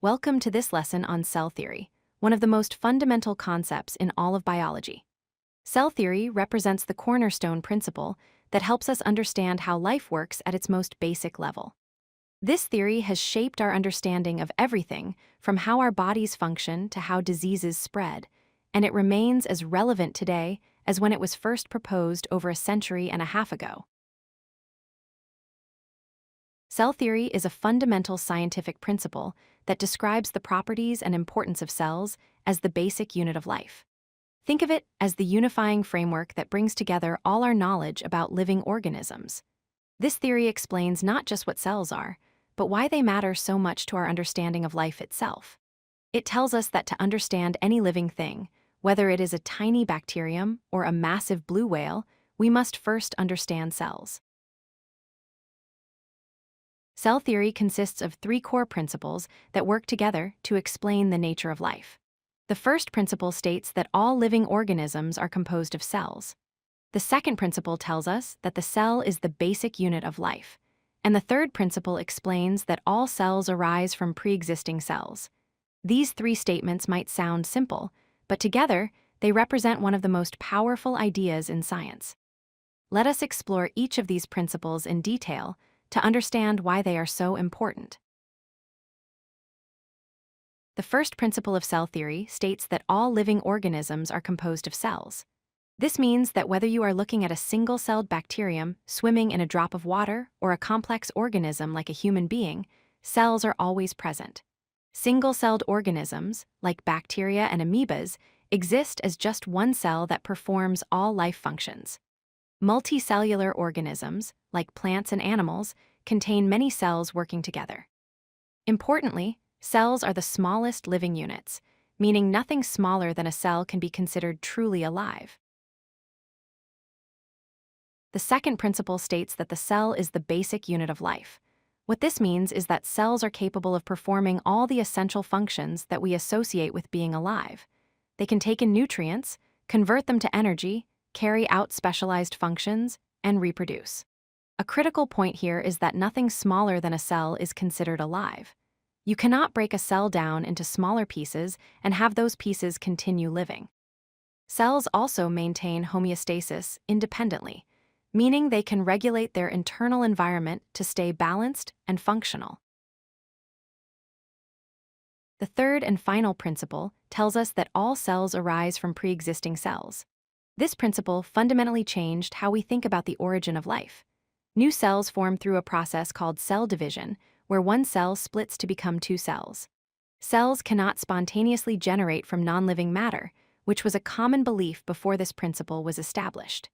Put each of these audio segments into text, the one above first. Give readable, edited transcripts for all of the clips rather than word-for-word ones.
Welcome to this lesson on cell theory, one of the most fundamental concepts in all of biology. Cell theory represents the cornerstone principle that helps us understand how life works at its most basic level. This theory has shaped our understanding of everything from how our bodies function to how diseases spread, and it remains as relevant today as when it was first proposed over a century and a half ago. Cell theory is a fundamental scientific principle that describes the properties and importance of cells as the basic unit of life. Think of it as the unifying framework that brings together all our knowledge about living organisms. This theory explains not just what cells are, but why they matter so much to our understanding of life itself. It tells us that to understand any living thing, whether it is a tiny bacterium or a massive blue whale, we must first understand cells. Cell theory consists of three core principles that work together to explain the nature of life. The first principle states that all living organisms are composed of cells. The second principle tells us that the cell is the basic unit of life. And the third principle explains that all cells arise from pre-existing cells. These three statements might sound simple, but together, they represent one of the most powerful ideas in science. Let us explore each of these principles in detail to understand why they are so important. The first principle of cell theory states that all living organisms are composed of cells. This means that whether you are looking at a single-celled bacterium swimming in a drop of water or a complex organism like a human being, cells are always present. Single-celled organisms, like bacteria and amoebas, exist as just one cell that performs all life functions. Multicellular organisms, like plants and animals, contain many cells working together. Importantly, cells are the smallest living units, meaning nothing smaller than a cell can be considered truly alive. The second principle states that the cell is the basic unit of life. What this means is that cells are capable of performing all the essential functions that we associate with being alive. They can take in nutrients, convert them to energy, carry out specialized functions, and reproduce. A critical point here is that nothing smaller than a cell is considered alive. You cannot break a cell down into smaller pieces and have those pieces continue living. Cells also maintain homeostasis independently, meaning they can regulate their internal environment to stay balanced and functional. The third and final principle tells us that all cells arise from pre-existing cells. This principle fundamentally changed how we think about the origin of life. New cells form through a process called cell division, where one cell splits to become two cells. Cells cannot spontaneously generate from non-living matter, which was a common belief before this principle was established.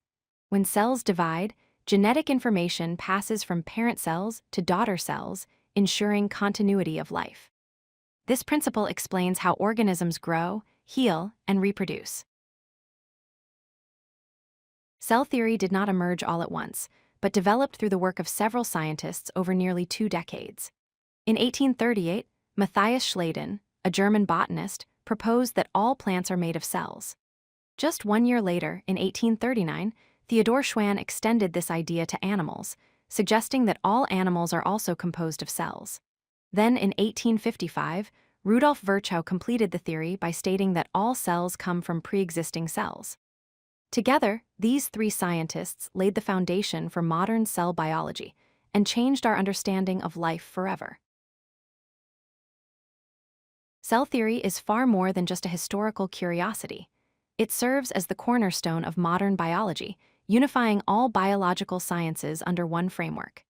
When cells divide, genetic information passes from parent cells to daughter cells, ensuring continuity of life. This principle explains how organisms grow, heal, and reproduce. Cell theory did not emerge all at once, but developed through the work of several scientists over nearly 2 decades. In 1838, Matthias Schleiden, a German botanist, proposed that all plants are made of cells. Just 1 year later, in 1839, Theodor Schwann extended this idea to animals, suggesting that all animals are also composed of cells. Then, in 1855, Rudolf Virchow completed the theory by stating that all cells come from pre-existing cells. Together, these three scientists laid the foundation for modern cell biology and changed our understanding of life forever. Cell theory is far more than just a historical curiosity. It serves as the cornerstone of modern biology, unifying all biological sciences under one framework.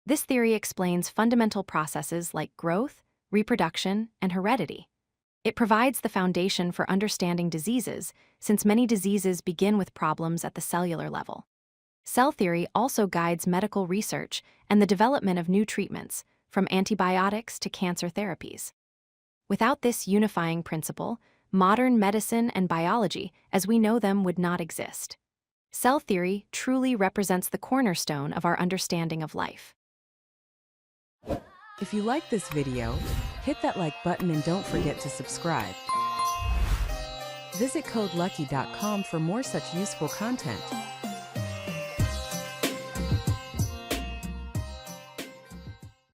This theory explains fundamental processes like growth, reproduction, and heredity. It provides the foundation for understanding diseases, since many diseases begin with problems at the cellular level. Cell theory also guides medical research and the development of new treatments, from antibiotics to cancer therapies. Without this unifying principle, modern medicine and biology, as we know them, would not exist. Cell theory truly represents the cornerstone of our understanding of life. If you like this video, hit that like button and don't forget to subscribe. Visit codelucky.com for more such useful content.